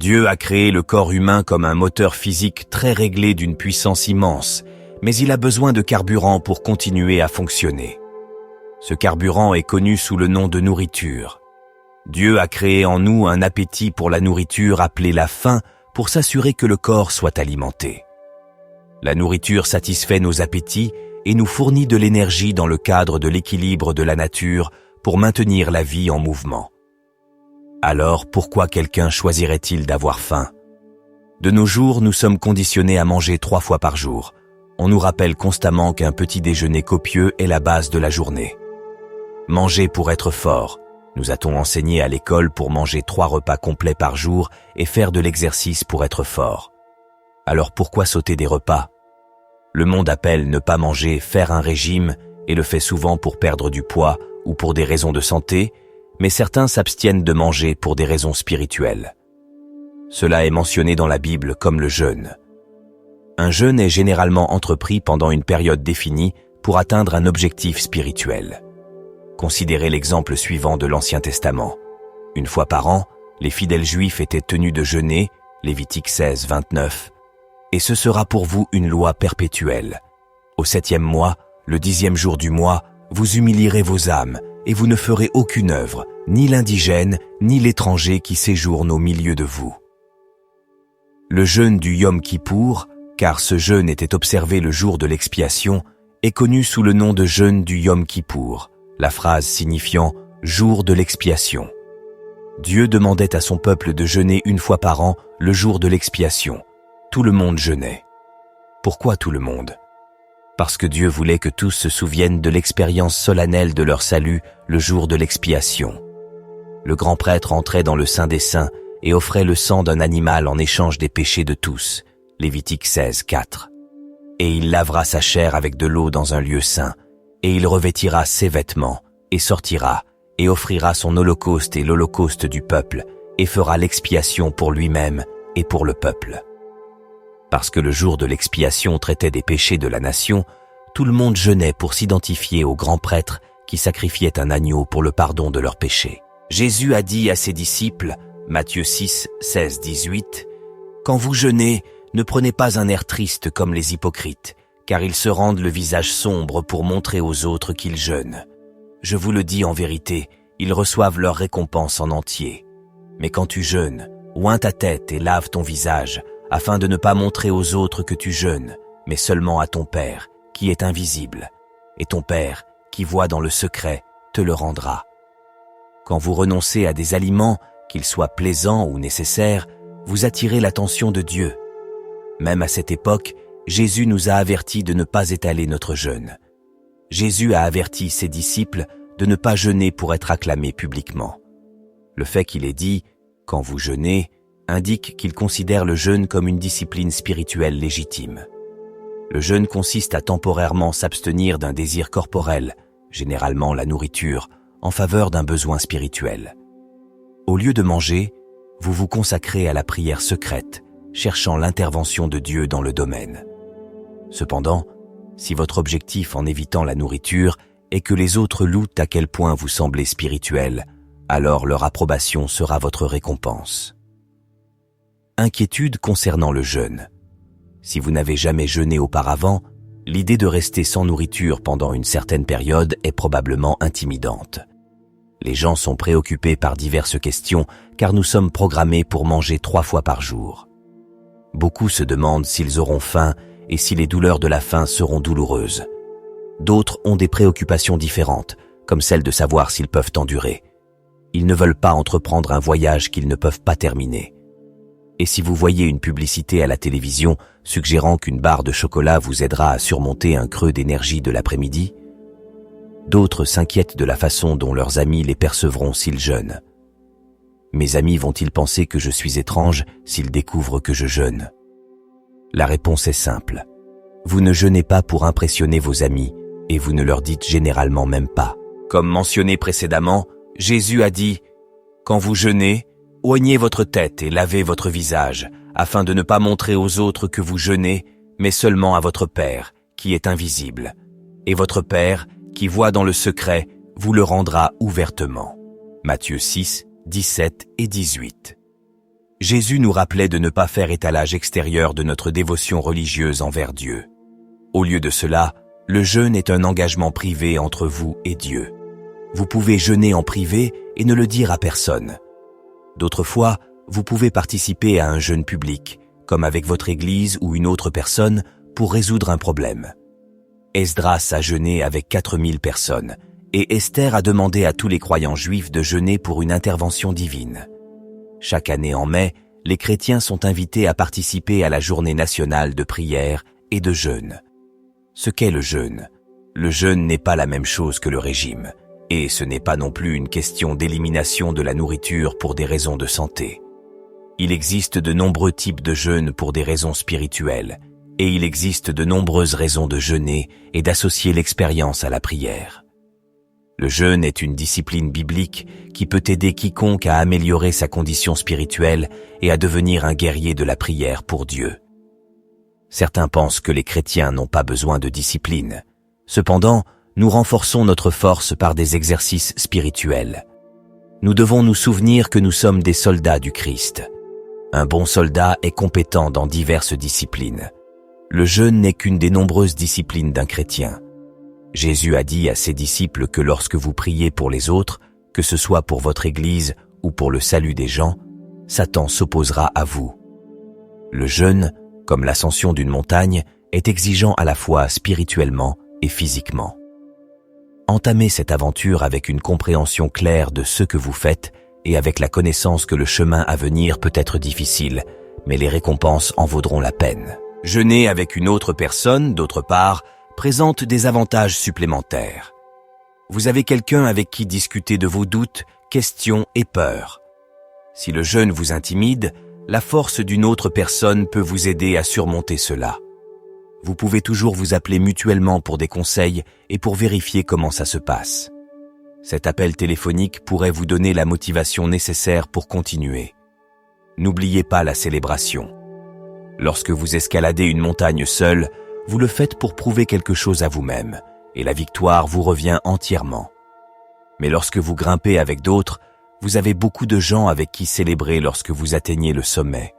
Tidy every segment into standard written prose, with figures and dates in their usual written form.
Dieu a créé le corps humain comme un moteur physique très réglé d'une puissance immense, mais il a besoin de carburant pour continuer à fonctionner. Ce carburant est connu sous le nom de nourriture. Dieu a créé en nous un appétit pour la nourriture appelée la faim pour s'assurer que le corps soit alimenté. La nourriture satisfait nos appétits et nous fournit de l'énergie dans le cadre de l'équilibre de la nature pour maintenir la vie en mouvement. Alors pourquoi quelqu'un choisirait-il d'avoir faim? De nos jours, nous sommes conditionnés à manger 3 fois par jour. On nous rappelle constamment qu'un petit déjeuner copieux est la base de la journée. Manger pour être fort. Nous a-t-on enseigné à l'école pour manger 3 repas complets par jour et faire de l'exercice pour être fort? Alors pourquoi sauter des repas? Le monde appelle ne pas manger faire un régime et le fait souvent pour perdre du poids ou pour des raisons de santé, mais certains s'abstiennent de manger pour des raisons spirituelles. Cela est mentionné dans la Bible comme le jeûne. Un jeûne est généralement entrepris pendant une période définie pour atteindre un objectif spirituel. Considérez l'exemple suivant de l'Ancien Testament. Une fois par an, les fidèles juifs étaient tenus de jeûner, Lévitique 16, 29, et ce sera pour vous une loi perpétuelle. Au 7e mois, le 10e jour du mois, vous humilierez vos âmes, et vous ne ferez aucune œuvre, ni l'indigène, ni l'étranger qui séjourne au milieu de vous. Le jeûne du Yom Kippour, car ce jeûne était observé le jour de l'expiation, est connu sous le nom de jeûne du Yom Kippour, la phrase signifiant « jour de l'expiation ». Dieu demandait à son peuple de jeûner une fois par an le jour de l'expiation. Tout le monde jeûnait. Pourquoi tout le monde? Parce que Dieu voulait que tous se souviennent de l'expérience solennelle de leur salut le jour de l'expiation. Le grand prêtre entrait dans le Saint des Saints et offrait le sang d'un animal en échange des péchés de tous, Lévitique 16, 4. Et il lavera sa chair avec de l'eau dans un lieu saint, et il revêtira ses vêtements, et sortira, et offrira son holocauste et l'holocauste du peuple, et fera l'expiation pour lui-même et pour le peuple. Parce que le jour de l'expiation traitait des péchés de la nation, tout le monde jeûnait pour s'identifier au grand prêtre qui sacrifiait un agneau pour le pardon de leurs péchés. Jésus a dit à ses disciples, Matthieu 6, 16, 18, « Quand vous jeûnez, ne prenez pas un air triste comme les hypocrites, car ils se rendent le visage sombre pour montrer aux autres qu'ils jeûnent. Je vous le dis en vérité, ils reçoivent leur récompense en entier. Mais quand tu jeûnes, oins ta tête et lave ton visage, afin de ne pas montrer aux autres que tu jeûnes, mais seulement à ton Père, qui est invisible. Et ton Père, qui voit dans le secret, te le rendra. Quand vous renoncez à des aliments, qu'ils soient plaisants ou nécessaires, vous attirez l'attention de Dieu. Même à cette époque, Jésus nous a avertis de ne pas étaler notre jeûne. Jésus a averti ses disciples de ne pas jeûner pour être acclamés publiquement. Le fait qu'il ait dit « quand vous jeûnez » indique qu'il considère le jeûne comme une discipline spirituelle légitime. Le jeûne consiste à temporairement s'abstenir d'un désir corporel, généralement la nourriture, en faveur d'un besoin spirituel. Au lieu de manger, vous vous consacrez à la prière secrète, cherchant l'intervention de Dieu dans le domaine. Cependant, si votre objectif en évitant la nourriture est que les autres louent à quel point vous semblez spirituel, alors leur approbation sera votre récompense. Inquiétude concernant le jeûne. Si vous n'avez jamais jeûné auparavant, l'idée de rester sans nourriture pendant une certaine période est probablement intimidante. Les gens sont préoccupés par diverses questions car nous sommes programmés pour manger 3 fois par jour. Beaucoup se demandent s'ils auront faim et si les douleurs de la faim seront douloureuses. D'autres ont des préoccupations différentes, comme celle de savoir s'ils peuvent endurer. Ils ne veulent pas entreprendre un voyage qu'ils ne peuvent pas terminer. Et si vous voyez une publicité à la télévision suggérant qu'une barre de chocolat vous aidera à surmonter un creux d'énergie de l'après-midi, d'autres s'inquiètent de la façon dont leurs amis les percevront s'ils jeûnent. Mes amis vont-ils penser que je suis étrange s'ils découvrent que je jeûne? La réponse est simple. Vous ne jeûnez pas pour impressionner vos amis et vous ne leur dites généralement même pas. Comme mentionné précédemment, Jésus a dit « Quand vous jeûnez, oignez votre tête et lavez votre visage, afin de ne pas montrer aux autres que vous jeûnez, mais seulement à votre Père, qui est invisible. Et votre Père, qui voit dans le secret, vous le rendra ouvertement. » Matthieu 6, 17 et 18. Jésus nous rappelait de ne pas faire étalage extérieur de notre dévotion religieuse envers Dieu. Au lieu de cela, le jeûne est un engagement privé entre vous et Dieu. Vous pouvez jeûner en privé et ne le dire à personne. D'autres fois, vous pouvez participer à un jeûne public, comme avec votre église ou une autre personne, pour résoudre un problème. Esdras a jeûné avec 4000 personnes, et Esther a demandé à tous les croyants juifs de jeûner pour une intervention divine. Chaque année en mai, les chrétiens sont invités à participer à la journée nationale de prière et de jeûne. Ce qu'est le jeûne? Le jeûne n'est pas la même chose que le régime, et ce n'est pas non plus une question d'élimination de la nourriture pour des raisons de santé. Il existe de nombreux types de jeûne pour des raisons spirituelles, et il existe de nombreuses raisons de jeûner et d'associer l'expérience à la prière. Le jeûne est une discipline biblique qui peut aider quiconque à améliorer sa condition spirituelle et à devenir un guerrier de la prière pour Dieu. Certains pensent que les chrétiens n'ont pas besoin de discipline. Cependant, nous renforçons notre force par des exercices spirituels. Nous devons nous souvenir que nous sommes des soldats du Christ. Un bon soldat est compétent dans diverses disciplines. Le jeûne n'est qu'une des nombreuses disciplines d'un chrétien. Jésus a dit à ses disciples que lorsque vous priez pour les autres, que ce soit pour votre Église ou pour le salut des gens, Satan s'opposera à vous. Le jeûne, comme l'ascension d'une montagne, est exigeant à la fois spirituellement et physiquement. Entamez cette aventure avec une compréhension claire de ce que vous faites et avec la connaissance que le chemin à venir peut être difficile, mais les récompenses en vaudront la peine. Jeûner avec une autre personne, d'autre part, présente des avantages supplémentaires. Vous avez quelqu'un avec qui discuter de vos doutes, questions et peurs. Si le jeûne vous intimide, la force d'une autre personne peut vous aider à surmonter cela. Vous pouvez toujours vous appeler mutuellement pour des conseils et pour vérifier comment ça se passe. Cet appel téléphonique pourrait vous donner la motivation nécessaire pour continuer. N'oubliez pas la célébration. Lorsque vous escaladez une montagne seule, vous le faites pour prouver quelque chose à vous-même, et la victoire vous revient entièrement. Mais lorsque vous grimpez avec d'autres, vous avez beaucoup de gens avec qui célébrer lorsque vous atteignez le sommet.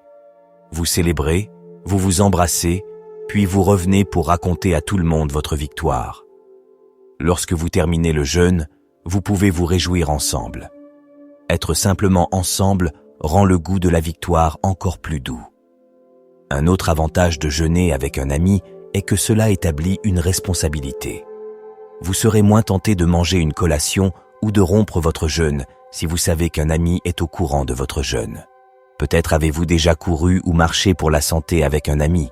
Vous célébrez, vous vous embrassez, puis vous revenez pour raconter à tout le monde votre victoire. Lorsque vous terminez le jeûne, vous pouvez vous réjouir ensemble. Être simplement ensemble rend le goût de la victoire encore plus doux. Un autre avantage de jeûner avec un ami est que cela établit une responsabilité. Vous serez moins tenté de manger une collation ou de rompre votre jeûne si vous savez qu'un ami est au courant de votre jeûne. Peut-être avez-vous déjà couru ou marché pour la santé avec un ami.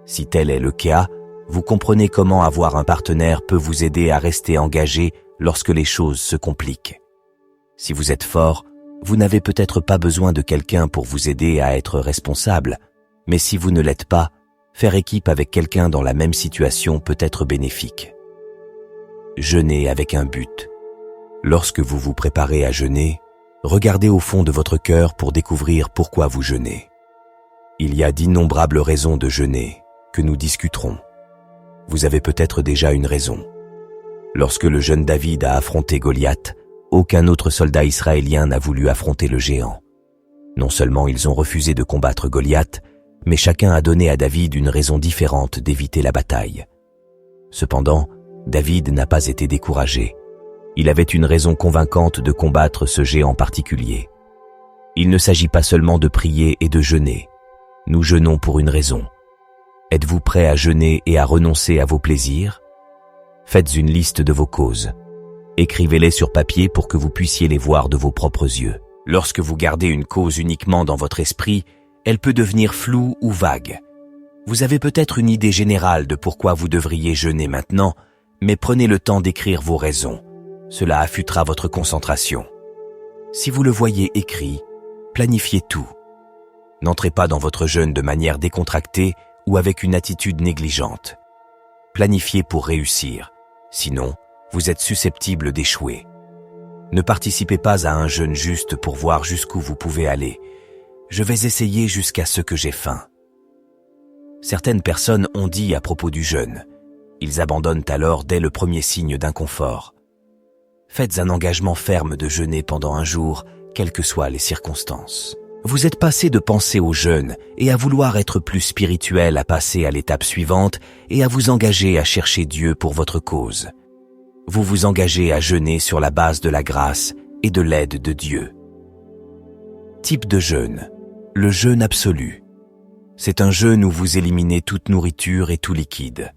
Si tel est le cas, vous comprenez comment avoir un partenaire peut vous aider à rester engagé lorsque les choses se compliquent. Si vous êtes fort, vous n'avez peut-être pas besoin de quelqu'un pour vous aider à être responsable, mais si vous ne l'êtes pas, faire équipe avec quelqu'un dans la même situation peut être bénéfique. Jeûner avec un but. Lorsque vous vous préparez à jeûner, regardez au fond de votre cœur pour découvrir pourquoi vous jeûnez. Il y a d'innombrables raisons de jeûner, que nous discuterons. Vous avez peut-être déjà une raison. Lorsque le jeune David a affronté Goliath, aucun autre soldat israélien n'a voulu affronter le géant. Non seulement ils ont refusé de combattre Goliath, mais chacun a donné à David une raison différente d'éviter la bataille. Cependant, David n'a pas été découragé. Il avait une raison convaincante de combattre ce géant particulier. Il ne s'agit pas seulement de prier et de jeûner. Nous jeûnons pour une raison. Êtes-vous prêt à jeûner et à renoncer à vos plaisirs? Faites une liste de vos causes. Écrivez-les sur papier pour que vous puissiez les voir de vos propres yeux. Lorsque vous gardez une cause uniquement dans votre esprit, elle peut devenir floue ou vague. Vous avez peut-être une idée générale de pourquoi vous devriez jeûner maintenant, mais prenez le temps d'écrire vos raisons. Cela affûtera votre concentration. Si vous le voyez écrit, planifiez tout. N'entrez pas dans votre jeûne de manière décontractée ou avec une attitude négligente. Planifiez pour réussir, sinon vous êtes susceptible d'échouer. Ne participez pas à un jeûne juste pour voir jusqu'où vous pouvez aller. Je vais essayer jusqu'à ce que j'ai faim. Certaines personnes ont dit à propos du jeûne. Ils abandonnent alors dès le premier signe d'inconfort. Faites un engagement ferme de jeûner pendant un jour, quelles que soient les circonstances. Vous êtes passé de penser au jeûne et à vouloir être plus spirituel à passer à l'étape suivante et à vous engager à chercher Dieu pour votre cause. Vous vous engagez à jeûner sur la base de la grâce et de l'aide de Dieu. Type de jeûne. Le jeûne absolu. C'est un jeûne où vous éliminez toute nourriture et tout liquide.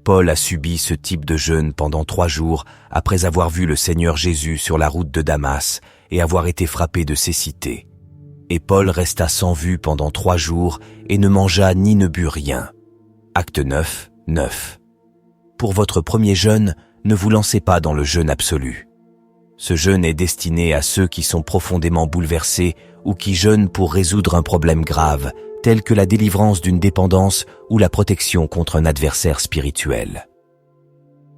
Paul a subi ce type de jeûne pendant 3 jours après avoir vu le Seigneur Jésus sur la route de Damas et avoir été frappé de cécité. Et Paul resta sans vue pendant 3 jours et ne mangea ni ne but rien. Acte 9, 9. Pour votre premier jeûne, ne vous lancez pas dans le jeûne absolu. Ce jeûne est destiné à ceux qui sont profondément bouleversés ou qui jeûnent pour résoudre un problème grave, tel que la délivrance d'une dépendance ou la protection contre un adversaire spirituel.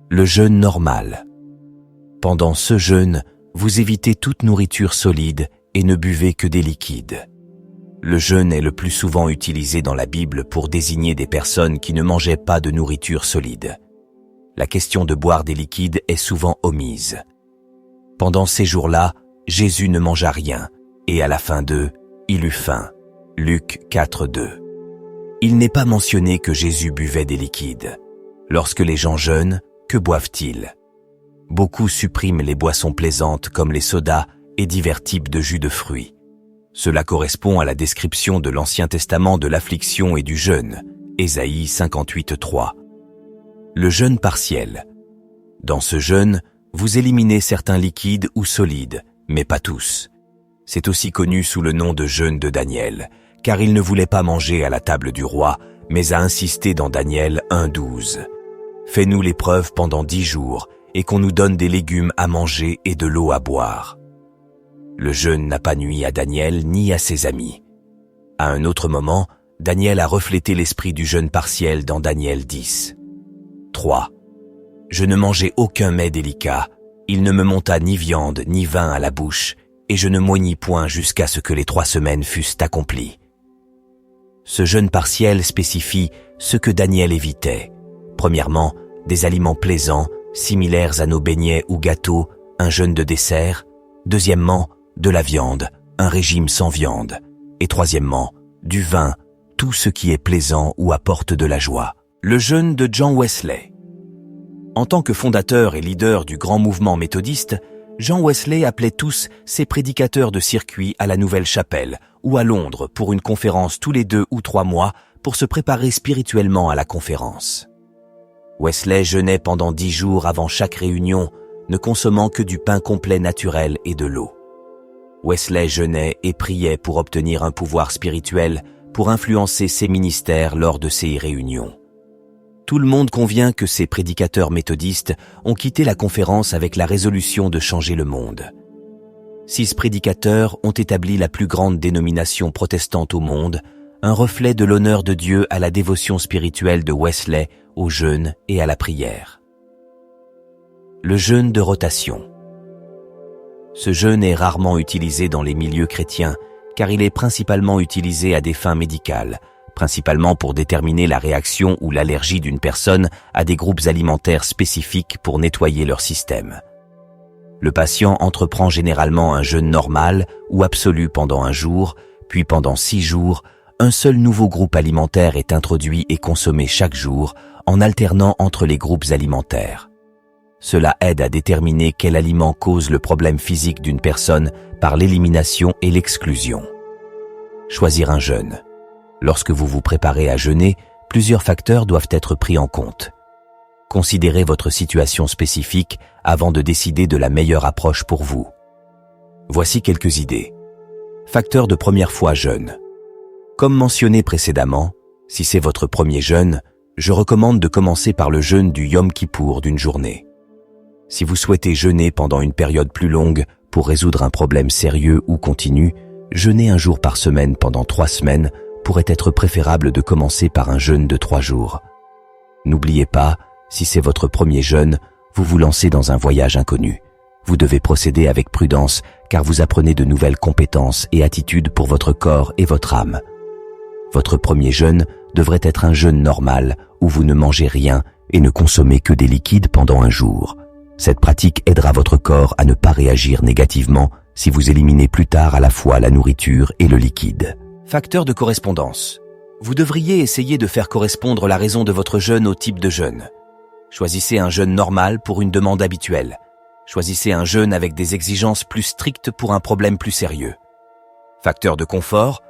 Le jeûne normal. Pendant ce jeûne, vous évitez toute nourriture solide et ne buvez que des liquides. Le jeûne est le plus souvent utilisé dans la Bible pour désigner des personnes qui ne mangeaient pas de nourriture solide. La question de boire des liquides est souvent omise. Pendant ces jours-là, Jésus ne mangea rien, et à la fin d'eux, il eut faim. Luc 4, 2. Il n'est pas mentionné que Jésus buvait des liquides. Lorsque les gens jeûnent, que boivent-ils? Beaucoup suppriment les boissons plaisantes comme les sodas et divers types de jus de fruits. Cela correspond à la description de l'Ancien Testament de l'affliction et du jeûne, Ésaïe 58, 3. Le jeûne partiel. Dans ce jeûne, vous éliminez certains liquides ou solides, mais pas tous. C'est aussi connu sous le nom de jeûne de Daniel, car il ne voulait pas manger à la table du roi, mais a insisté dans Daniel 1,12. Fais-nous l'épreuve pendant 10 jours, et qu'on nous donne des légumes à manger et de l'eau à boire. Le jeûne n'a pas nui à Daniel ni à ses amis. À un autre moment, Daniel a reflété l'esprit du jeûne partiel dans Daniel 10. 3. Je ne mangeai aucun mets délicat, il ne me monta ni viande ni vin à la bouche, et je ne moignis point jusqu'à ce que les 3 semaines fussent accomplies. Ce jeûne partiel spécifie ce que Daniel évitait. Premièrement, des aliments plaisants, similaires à nos beignets ou gâteaux, un jeûne de dessert. Deuxièmement, de la viande, un régime sans viande. Et troisièmement, du vin, tout ce qui est plaisant ou apporte de la joie. Le jeûne de John Wesley. En tant que fondateur et leader du grand mouvement méthodiste, Jean Wesley appelait tous ses prédicateurs de circuit à la Nouvelle-Chapelle ou à Londres pour une conférence tous les 2 ou 3 mois pour se préparer spirituellement à la conférence. Wesley jeûnait pendant 10 jours avant chaque réunion, ne consommant que du pain complet naturel et de l'eau. Wesley jeûnait et priait pour obtenir un pouvoir spirituel pour influencer ses ministères lors de ces réunions. Tout le monde convient que ces prédicateurs méthodistes ont quitté la conférence avec la résolution de changer le monde. 6 prédicateurs ont établi la plus grande dénomination protestante au monde, un reflet de l'honneur de Dieu à la dévotion spirituelle de Wesley, au jeûne et à la prière. Le jeûne de rotation. Ce jeûne est rarement utilisé dans les milieux chrétiens, car il est principalement utilisé à des fins médicales, principalement pour déterminer la réaction ou l'allergie d'une personne à des groupes alimentaires spécifiques pour nettoyer leur système. Le patient entreprend généralement un jeûne normal ou absolu pendant 1 jour, puis pendant 6 jours, un seul nouveau groupe alimentaire est introduit et consommé chaque jour, en alternant entre les groupes alimentaires. Cela aide à déterminer quel aliment cause le problème physique d'une personne par l'élimination et l'exclusion. Choisir un jeûne. Lorsque vous vous préparez à jeûner, plusieurs facteurs doivent être pris en compte. Considérez votre situation spécifique avant de décider de la meilleure approche pour vous. Voici quelques idées. Facteur de première fois jeûne. Comme mentionné précédemment, si c'est votre premier jeûne, je recommande de commencer par le jeûne du Yom Kippour d'une journée. Si vous souhaitez jeûner pendant une période plus longue pour résoudre un problème sérieux ou continu, jeûner 1 jour par semaine pendant 3 semaines pourrait être préférable de commencer par un jeûne de 3 jours. N'oubliez pas, si c'est votre premier jeûne, vous vous lancez dans un voyage inconnu. Vous devez procéder avec prudence car vous apprenez de nouvelles compétences et attitudes pour votre corps et votre âme. Votre premier jeûne devrait être un jeûne normal où vous ne mangez rien et ne consommez que des liquides pendant 1 jour. Cette pratique aidera votre corps à ne pas réagir négativement si vous éliminez plus tard à la fois la nourriture et le liquide. Facteur de correspondance. Vous devriez essayer de faire correspondre la raison de votre jeûne au type de jeûne. Choisissez un jeûne normal pour une demande habituelle. Choisissez un jeûne avec des exigences plus strictes pour un problème plus sérieux. Facteur de confort.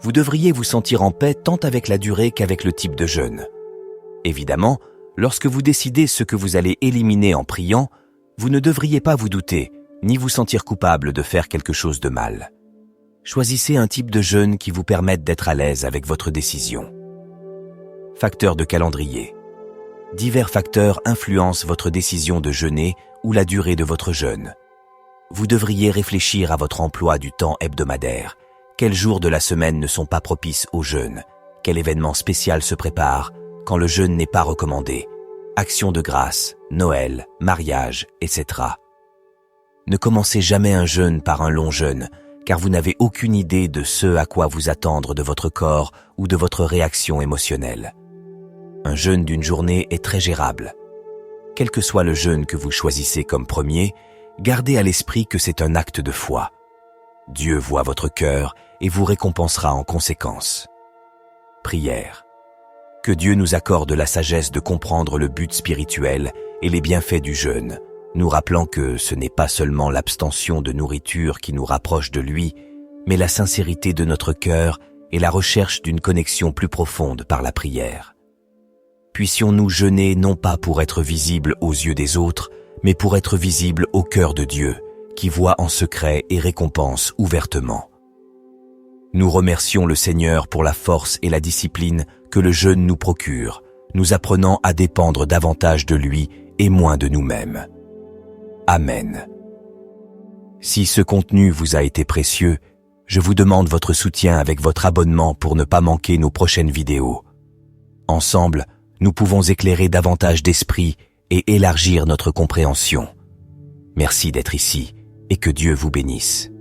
Vous devriez vous sentir en paix tant avec la durée qu'avec le type de jeûne. Évidemment, lorsque vous décidez ce que vous allez éliminer en priant, vous ne devriez pas vous douter, ni vous sentir coupable de faire quelque chose de mal. Choisissez un type de jeûne qui vous permette d'être à l'aise avec votre décision. Facteur de calendrier. Divers facteurs influencent votre décision de jeûner ou la durée de votre jeûne. Vous devriez réfléchir à votre emploi du temps hebdomadaire. Quels jours de la semaine ne sont pas propices au jeûne? Quel événement spécial se prépare quand le jeûne n'est pas recommandé? Action de grâce, Noël, mariage, etc. Ne commencez jamais un jeûne par un long jeûne, car vous n'avez aucune idée de ce à quoi vous attendre de votre corps ou de votre réaction émotionnelle. Un jeûne d'une journée est très gérable. Quel que soit le jeûne que vous choisissez comme premier, gardez à l'esprit que c'est un acte de foi. Dieu voit votre cœur et vous récompensera en conséquence. Prière. Que Dieu nous accorde la sagesse de comprendre le but spirituel et les bienfaits du jeûne, nous rappelant que ce n'est pas seulement l'abstention de nourriture qui nous rapproche de lui, mais la sincérité de notre cœur et la recherche d'une connexion plus profonde par la prière. Puissions-nous jeûner non pas pour être visibles aux yeux des autres, mais pour être visibles au cœur de Dieu, qui voit en secret et récompense ouvertement. Nous remercions le Seigneur pour la force et la discipline que le jeûne nous procure, nous apprenant à dépendre davantage de lui et moins de nous-mêmes. Amen. Si ce contenu vous a été précieux, je vous demande votre soutien avec votre abonnement pour ne pas manquer nos prochaines vidéos. Ensemble, nous pouvons éclairer davantage d'esprit et élargir notre compréhension. Merci d'être ici et que Dieu vous bénisse.